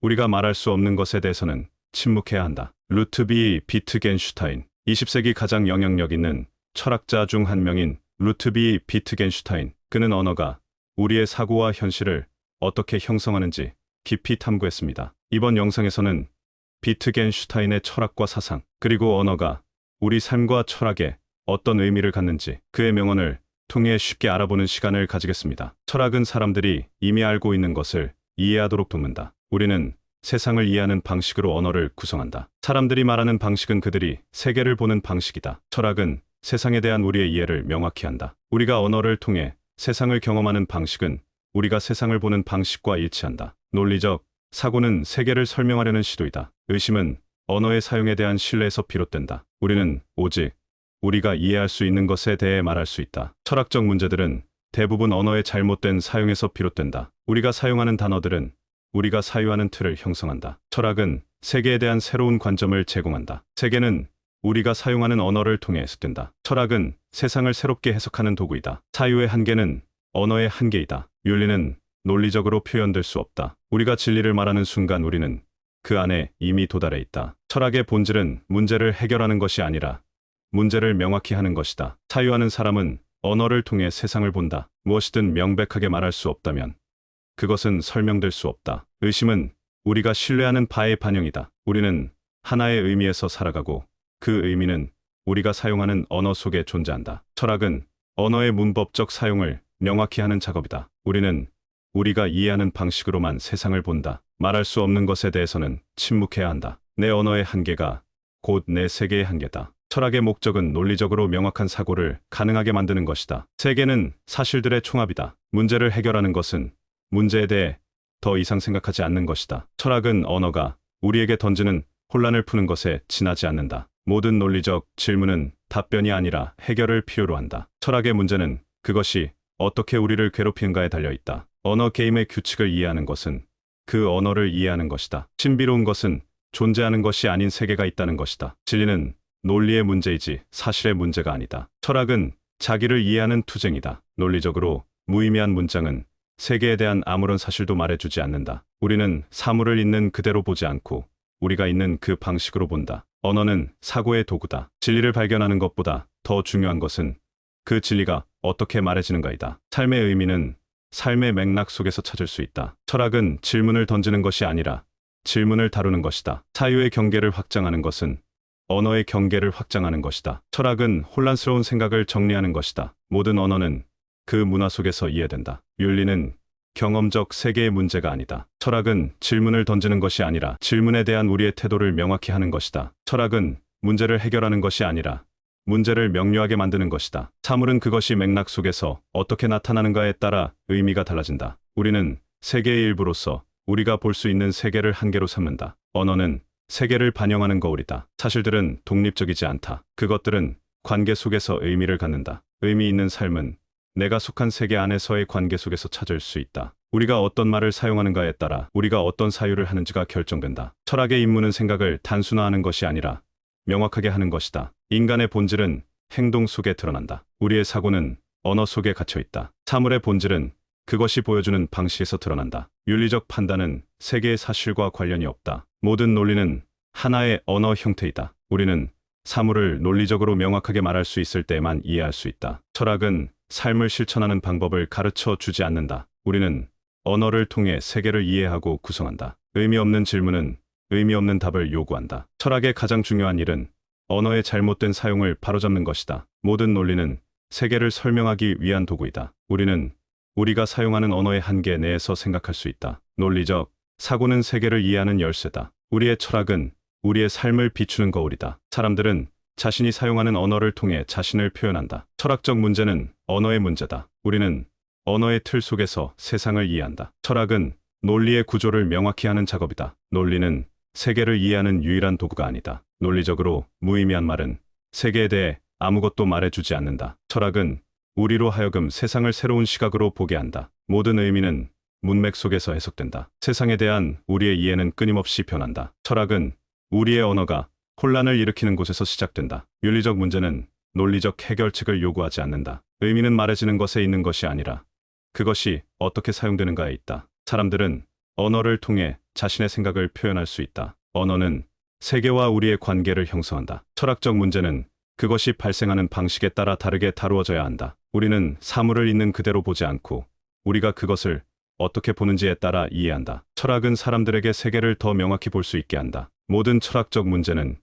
우리가 말할 수 없는 것에 대해서는 침묵해야 한다. 루트비 비트겐슈타인, 20세기 가장 영향력 있는 철학자 중 한 명인 루트비 비트겐슈타인. 그는 언어가 우리의 사고와 현실을 어떻게 형성하는지 깊이 탐구했습니다. 이번 영상에서는 비트겐슈타인의 철학과 사상, 그리고 언어가 우리 삶과 철학에 어떤 의미를 갖는지 그의 명언을 통해 쉽게 알아보는 시간을 가지겠습니다. 철학은 사람들이 이미 알고 있는 것을 이해하도록 돕는다. 우리는 세상을 이해하는 방식으로 언어를 구성한다. 사람들이 말하는 방식은 그들이 세계를 보는 방식이다. 철학은 세상에 대한 우리의 이해를 명확히 한다. 우리가 언어를 통해 세상을 경험하는 방식은 우리가 세상을 보는 방식과 일치한다. 논리적 사고는 세계를 설명하려는 시도이다. 의심은 언어의 사용에 대한 신뢰에서 비롯된다. 우리는 오직 우리가 이해할 수 있는 것에 대해 말할 수 있다. 철학적 문제들은 대부분 언어의 잘못된 사용에서 비롯된다. 우리가 사용하는 단어들은 우리가 사유하는 틀을 형성한다. 철학은 세계에 대한 새로운 관점을 제공한다. 세계는 우리가 사용하는 언어를 통해 해석된다. 철학은 세상을 새롭게 해석하는 도구이다. 사유의 한계는 언어의 한계이다. 윤리는 논리적으로 표현될 수 없다. 우리가 진리를 말하는 순간 우리는 그 안에 이미 도달해 있다. 철학의 본질은 문제를 해결하는 것이 아니라 문제를 명확히 하는 것이다. 사유하는 사람은 언어를 통해 세상을 본다. 무엇이든 명백하게 말할 수 없다면 그것은 설명될 수 없다. 의심은 우리가 신뢰하는 바의 반영이다. 우리는 하나의 의미에서 살아가고 그 의미는 우리가 사용하는 언어 속에 존재한다. 철학은 언어의 문법적 사용을 명확히 하는 작업이다. 우리는 우리가 이해하는 방식으로만 세상을 본다. 말할 수 없는 것에 대해서는 침묵해야 한다. 내 언어의 한계가 곧 내 세계의 한계다. 철학의 목적은 논리적으로 명확한 사고를 가능하게 만드는 것이다. 세계는 사실들의 총합이다. 문제를 해결하는 것은 문제에 대해 더 이상 생각하지 않는 것이다. 철학은 언어가 우리에게 던지는 혼란을 푸는 것에 지나지 않는다. 모든 논리적 질문은 답변이 아니라 해결을 필요로 한다. 철학의 문제는 그것이 어떻게 우리를 괴롭히는가에 달려있다. 언어 게임의 규칙을 이해하는 것은 그 언어를 이해하는 것이다. 신비로운 것은 존재하는 것이 아닌 세계가 있다는 것이다. 진리는 논리의 문제이지 사실의 문제가 아니다. 철학은 자기를 이해하는 투쟁이다. 논리적으로 무의미한 문장은 세계에 대한 아무런 사실도 말해주지 않는다. 우리는 사물을 있는 그대로 보지 않고 우리가 있는 그 방식으로 본다. 언어는 사고의 도구다. 진리를 발견하는 것보다 더 중요한 것은 그 진리가 어떻게 말해지는가이다. 삶의 의미는 삶의 맥락 속에서 찾을 수 있다. 철학은 질문을 던지는 것이 아니라 질문을 다루는 것이다. 사유의 경계를 확장하는 것은 언어의 경계를 확장하는 것이다. 철학은 혼란스러운 생각을 정리하는 것이다. 모든 언어는 그 문화 속에서 이해된다. 윤리는 경험적 세계의 문제가 아니다. 철학은 질문을 던지는 것이 아니라 질문에 대한 우리의 태도를 명확히 하는 것이다. 철학은 문제를 해결하는 것이 아니라 문제를 명료하게 만드는 것이다. 사물은 그것이 맥락 속에서 어떻게 나타나는가에 따라 의미가 달라진다. 우리는 세계의 일부로서 우리가 볼 수 있는 세계를 한계로 삼는다. 언어는 세계를 반영하는 거울이다. 사실들은 독립적이지 않다. 그것들은 관계 속에서 의미를 갖는다. 의미 있는 삶은 내가 속한 세계 안에서의 관계 속에서 찾을 수 있다. 우리가 어떤 말을 사용하는가에 따라 우리가 어떤 사유를 하는지가 결정된다. 철학의 임무는 생각을 단순화하는 것이 아니라 명확하게 하는 것이다. 인간의 본질은 행동 속에 드러난다. 우리의 사고는 언어 속에 갇혀 있다. 사물의 본질은 그것이 보여주는 방식에서 드러난다. 윤리적 판단은 세계의 사실과 관련이 없다. 모든 논리는 하나의 언어 형태이다. 우리는 사물을 논리적으로 명확하게 말할 수 있을 때만 이해할 수 있다. 철학은 삶을 실천하는 방법을 가르쳐 주지 않는다. 우리는 언어를 통해 세계를 이해하고 구성한다. 의미 없는 질문은 의미 없는 답을 요구한다. 철학의 가장 중요한 일은 언어의 잘못된 사용을 바로잡는 것이다. 모든 논리는 세계를 설명하기 위한 도구이다. 우리는 우리가 사용하는 언어의 한계 내에서 생각할 수 있다. 논리적 사고는 세계를 이해하는 열쇠다. 우리의 철학은 우리의 삶을 비추는 거울이다. 사람들은 자신이 사용하는 언어를 통해 자신을 표현한다. 철학적 문제는 언어의 문제다. 우리는 언어의 틀 속에서 세상을 이해한다. 철학은 논리의 구조를 명확히 하는 작업이다. 논리는 세계를 이해하는 유일한 도구가 아니다. 논리적으로 무의미한 말은 세계에 대해 아무것도 말해주지 않는다. 철학은 우리로 하여금 세상을 새로운 시각으로 보게 한다. 모든 의미는 문맥 속에서 해석된다. 세상에 대한 우리의 이해는 끊임없이 변한다. 철학은 우리의 언어가 혼란을 일으키는 곳에서 시작된다. 윤리적 문제는 논리적 해결책을 요구하지 않는다. 의미는 말해지는 것에 있는 것이 아니라 그것이 어떻게 사용되는가에 있다. 사람들은 언어를 통해 자신의 생각을 표현할 수 있다. 언어는 세계와 우리의 관계를 형성한다. 철학적 문제는 그것이 발생하는 방식에 따라 다르게 다루어져야 한다. 우리는 사물을 있는 그대로 보지 않고 우리가 그것을 어떻게 보는지에 따라 이해한다. 철학은 사람들에게 세계를 더 명확히 볼 수 있게 한다. 모든 철학적 문제는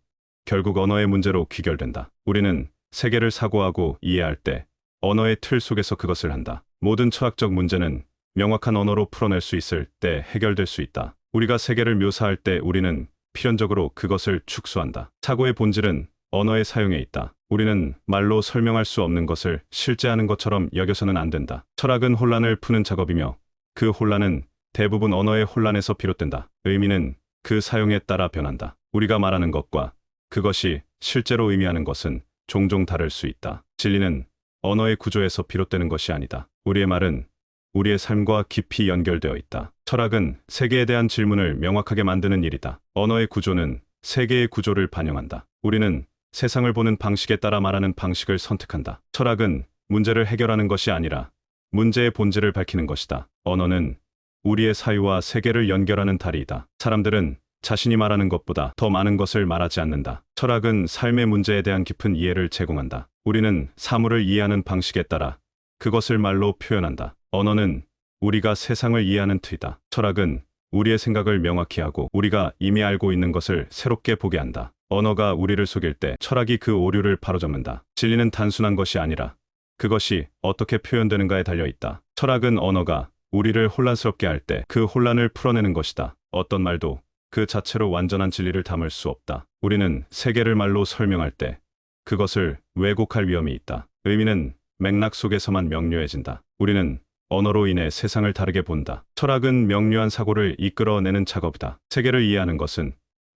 결국 언어의 문제로 귀결된다. 우리는 세계를 사고하고 이해할 때 언어의 틀 속에서 그것을 한다. 모든 철학적 문제는 명확한 언어로 풀어낼 수 있을 때 해결될 수 있다. 우리가 세계를 묘사할 때 우리는 필연적으로 그것을 축소한다. 사고의 본질은 언어의 사용에 있다. 우리는 말로 설명할 수 없는 것을 실제하는 것처럼 여겨서는 안 된다. 철학은 혼란을 푸는 작업이며 그 혼란은 대부분 언어의 혼란에서 비롯된다. 의미는 그 사용에 따라 변한다. 우리가 말하는 것과 그것이 실제로 의미하는 것은 종종 다를 수 있다. 진리는 언어의 구조에서 비롯되는 것이 아니다. 우리의 말은 우리의 삶과 깊이 연결되어 있다. 철학은 세계에 대한 질문을 명확하게 만드는 일이다. 언어의 구조는 세계의 구조를 반영한다. 우리는 세상을 보는 방식에 따라 말하는 방식을 선택한다. 철학은 문제를 해결하는 것이 아니라 문제의 본질을 밝히는 것이다. 언어는 우리의 사유와 세계를 연결하는 다리이다. 사람들은 자신이 말하는 것보다 더 많은 것을 말하지 않는다. 철학은 삶의 문제에 대한 깊은 이해를 제공한다. 우리는 사물을 이해하는 방식에 따라 그것을 말로 표현한다. 언어는 우리가 세상을 이해하는 틀이다. 철학은 우리의 생각을 명확히 하고 우리가 이미 알고 있는 것을 새롭게 보게 한다. 언어가 우리를 속일 때 철학이 그 오류를 바로잡는다. 진리는 단순한 것이 아니라 그것이 어떻게 표현되는가에 달려 있다. 철학은 언어가 우리를 혼란스럽게 할 때 그 혼란을 풀어내는 것이다. 어떤 말도 그 자체로 완전한 진리를 담을 수 없다. 우리는 세계를 말로 설명할 때 그것을 왜곡할 위험이 있다. 의미는 맥락 속에서만 명료해진다. 우리는 언어로 인해 세상을 다르게 본다. 철학은 명료한 사고를 이끌어내는 작업이다. 세계를 이해하는 것은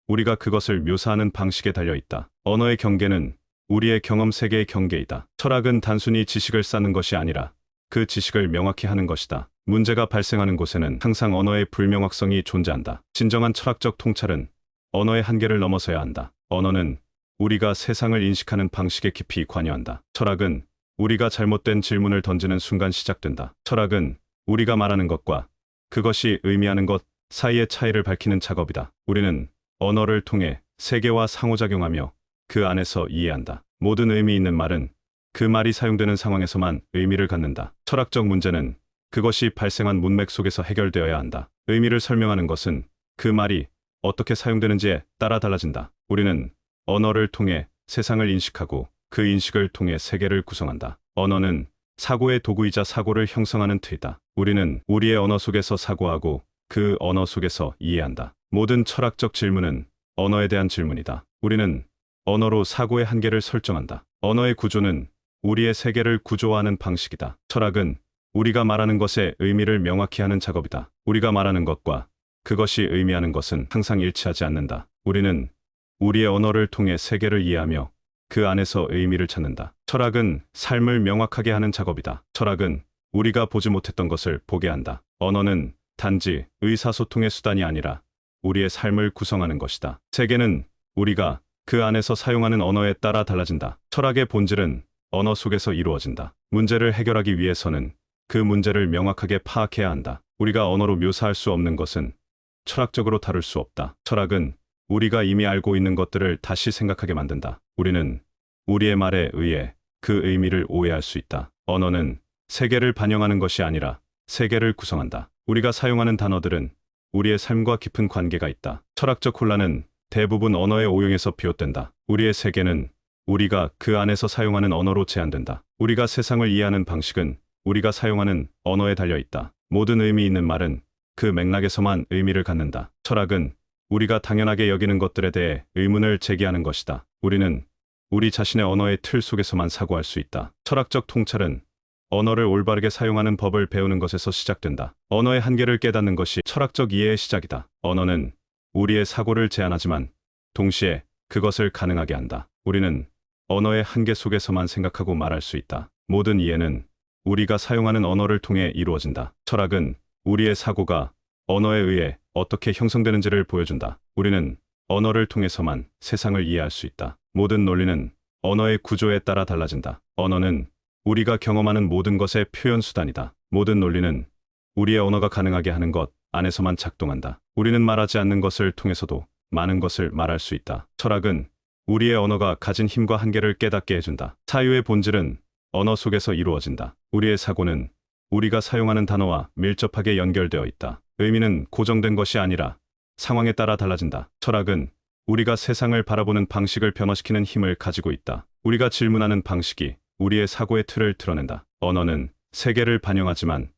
우리가 그것을 묘사하는 방식에 달려 있다. 언어의 경계는 우리의 경험 세계의 경계이다. 철학은 단순히 지식을 쌓는 것이 아니라 그 지식을 명확히 하는 것이다. 문제가 발생하는 곳에는 항상 언어의 불명확성이 존재한다. 진정한 철학적 통찰은 언어의 한계를 넘어서야 한다. 언어는 우리가 세상을 인식하는 방식에 깊이 관여한다. 철학은 우리가 잘못된 질문을 던지는 순간 시작된다. 철학은 우리가 말하는 것과 그것이 의미하는 것 사이의 차이를 밝히는 작업이다. 우리는 언어를 통해 세계와 상호작용하며 그 안에서 이해한다. 모든 의미 있는 말은 그 말이 사용되는 상황에서만 의미를 갖는다. 철학적 문제는 그것이 발생한 문맥 속에서 해결되어야 한다. 의미를 설명하는 것은 그 말이 어떻게 사용되는지에 따라 달라진다. 우리는 언어를 통해 세상을 인식하고 그 인식을 통해 세계를 구성한다. 언어는 사고의 도구이자 사고를 형성하는 틀이다. 우리는 우리의 언어 속에서 사고하고 그 언어 속에서 이해한다. 모든 철학적 질문은 언어에 대한 질문이다. 우리는 언어로 사고의 한계를 설정한다. 언어의 구조는 우리의 세계를 구조화하는 방식이다. 철학은 우리가 말하는 것의 의미를 명확히 하는 작업이다. 우리가 말하는 것과 그것이 의미하는 것은 항상 일치하지 않는다. 우리는 우리의 언어를 통해 세계를 이해하며 그 안에서 의미를 찾는다. 철학은 삶을 명확하게 하는 작업이다. 철학은 우리가 보지 못했던 것을 보게 한다. 언어는 단지 의사소통의 수단이 아니라 우리의 삶을 구성하는 것이다. 세계는 우리가 그 안에서 사용하는 언어에 따라 달라진다. 철학의 본질은 언어 속에서 이루어진다. 문제를 해결하기 위해서는 그 문제를 명확하게 파악해야 한다. 우리가 언어로 묘사할 수 없는 것은 철학적으로 다룰 수 없다. 철학은 우리가 이미 알고 있는 것들을 다시 생각하게 만든다. 우리는 우리의 말에 의해 그 의미를 오해할 수 있다. 언어는 세계를 반영하는 것이 아니라 세계를 구성한다. 우리가 사용하는 단어들은 우리의 삶과 깊은 관계가 있다. 철학적 혼란은 대부분 언어의 오용에서 비롯된다. 우리의 세계는 우리가 그 안에서 사용하는 언어로 제한된다. 우리가 세상을 이해하는 방식은 우리가 사용하는 언어에 달려 있다. 모든 의미 있는 말은 그 맥락에서만 의미를 갖는다. 철학은 우리가 당연하게 여기는 것들에 대해 의문을 제기하는 것이다. 우리는 우리 자신의 언어의 틀 속에서만 사고할 수 있다. 철학적 통찰은 언어를 올바르게 사용하는 법을 배우는 것에서 시작된다. 언어의 한계를 깨닫는 것이 철학적 이해의 시작이다. 언어는 우리의 사고를 제한하지만 동시에 그것을 가능하게 한다. 우리는 언어의 한계 속에서만 생각하고 말할 수 있다. 모든 이해는 우리가 사용하는 언어를 통해 이루어진다. 철학은 우리의 사고가 언어에 의해 어떻게 형성되는지를 보여준다. 우리는 언어를 통해서만 세상을 이해할 수 있다. 모든 논리는 언어의 구조에 따라 달라진다. 언어는 우리가 경험하는 모든 것의 표현 수단이다. 모든 논리는 우리의 언어가 가능하게 하는 것, 안에서만 작동한다. 우리는 말하지 않는 것을 통해서도 많은 것을 말할 수 있다. 철학은 우리의 언어가 가진 힘과 한계를 깨닫게 해준다. 사유의 본질은 언어 속에서 이루어진다. 우리의 사고는 우리가 사용하는 단어와 밀접하게 연결되어 있다. 의미는 고정된 것이 아니라 상황에 따라 달라진다. 철학은 우리가 세상을 바라보는 방식을 변화시키는 힘을 가지고 있다. 우리가 질문하는 방식이 우리의 사고의 틀을 드러낸다. 언어는 세계를 반영하지만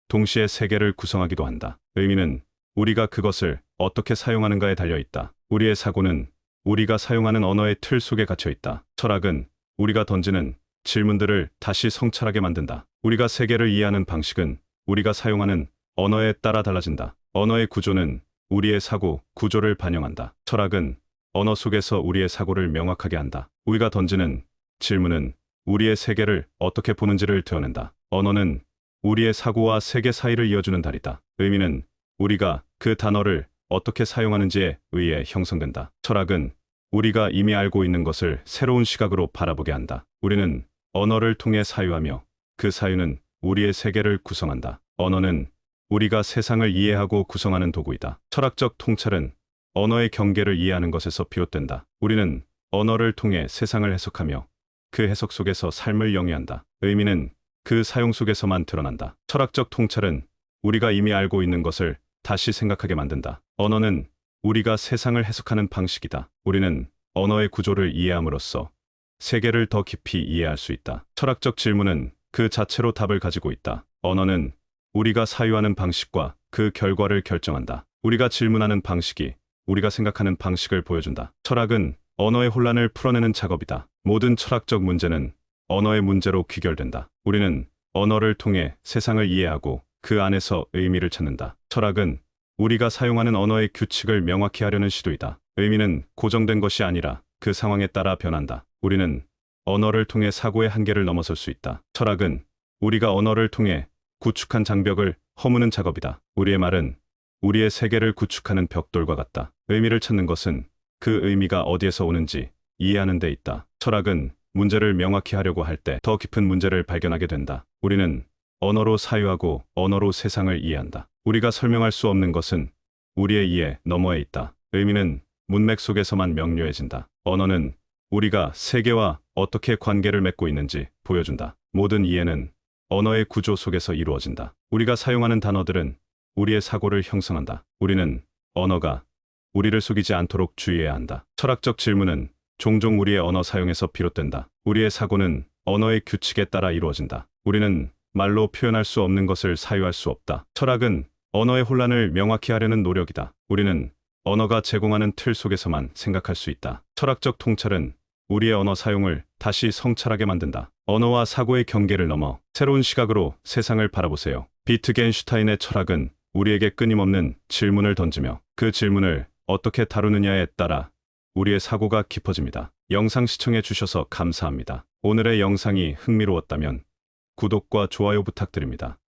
동시에 세계를 구성하기도 한다. 의미는 우리가 그것을 어떻게 사용하는가에 달려 있다. 우리의 사고는 우리가 사용하는 언어의 틀 속에 갇혀 있다. 철학은 우리가 던지는 질문들을 다시 성찰하게 만든다. 우리가 세계를 이해하는 방식은 우리가 사용하는 언어에 따라 달라진다. 언어의 구조는 우리의 사고 구조를 반영한다. 철학은 언어 속에서 우리의 사고를 명확하게 한다. 우리가 던지는 질문은 우리의 세계를 어떻게 보는지를 드러낸다. 언어는 우리의 사고와 세계 사이를 이어주는 다리다. 의미는 우리가 그 단어를 어떻게 사용하는지에 의해 형성된다. 철학은 우리가 이미 알고 있는 것을 새로운 시각으로 바라보게 한다. 우리는 언어를 통해 사유하며 그 사유는 우리의 세계를 구성한다. 언어는 우리가 세상을 이해하고 구성하는 도구이다. 철학적 통찰은 언어의 경계를 이해하는 것에서 비롯된다. 우리는 언어를 통해 세상을 해석하며 그 해석 속에서 삶을 영위한다. 의미는 그 사용 속에서만 드러난다. 철학적 통찰은 우리가 이미 알고 있는 것을 다시 생각하게 만든다. 언어는 우리가 세상을 해석하는 방식이다. 우리는 언어의 구조를 이해함으로써 세계를 더 깊이 이해할 수 있다. 철학적 질문은 그 자체로 답을 가지고 있다. 언어는 우리가 사유하는 방식과 그 결과를 결정한다. 우리가 질문하는 방식이 우리가 생각하는 방식을 보여준다. 철학은 언어의 혼란을 풀어내는 작업이다. 모든 철학적 문제는 언어의 문제로 귀결된다. 우리는 언어를 통해 세상을 이해하고 그 안에서 의미를 찾는다. 철학은 우리가 사용하는 언어의 규칙을 명확히 하려는 시도이다. 의미는 고정된 것이 아니라 그 상황에 따라 변한다. 우리는 언어를 통해 사고의 한계를 넘어설 수 있다. 철학은 우리가 언어를 통해 구축한 장벽을 허무는 작업이다. 우리의 말은 우리의 세계를 구축하는 벽돌과 같다. 의미를 찾는 것은 그 의미가 어디에서 오는지 이해하는 데 있다. 철학은 문제를 명확히 하려고 할 때 더 깊은 문제를 발견하게 된다. 우리는 언어로 사유하고 언어로 세상을 이해한다. 우리가 설명할 수 없는 것은 우리의 이해 너머에 있다. 의미는 문맥 속에서만 명료해진다. 언어는 우리가 세계와 어떻게 관계를 맺고 있는지 보여준다. 모든 이해는 언어의 구조 속에서 이루어진다. 우리가 사용하는 단어들은 우리의 사고를 형성한다. 우리는 언어가 우리를 속이지 않도록 주의해야 한다. 철학적 질문은 종종 우리의 언어 사용에서 비롯된다. 우리의 사고는 언어의 규칙에 따라 이루어진다. 우리는 말로 표현할 수 없는 것을 사유할 수 없다. 철학은 언어의 혼란을 명확히 하려는 노력이다. 우리는 언어가 제공하는 틀 속에서만 생각할 수 있다. 철학적 통찰은 우리의 언어 사용을 다시 성찰하게 만든다. 언어와 사고의 경계를 넘어 새로운 시각으로 세상을 바라보세요. 비트겐슈타인의 철학은 우리에게 끊임없는 질문을 던지며 그 질문을 어떻게 다루느냐에 따라 우리의 사고가 깊어집니다. 영상 시청해 주셔서 감사합니다. 오늘의 영상이 흥미로웠다면 구독과 좋아요 부탁드립니다.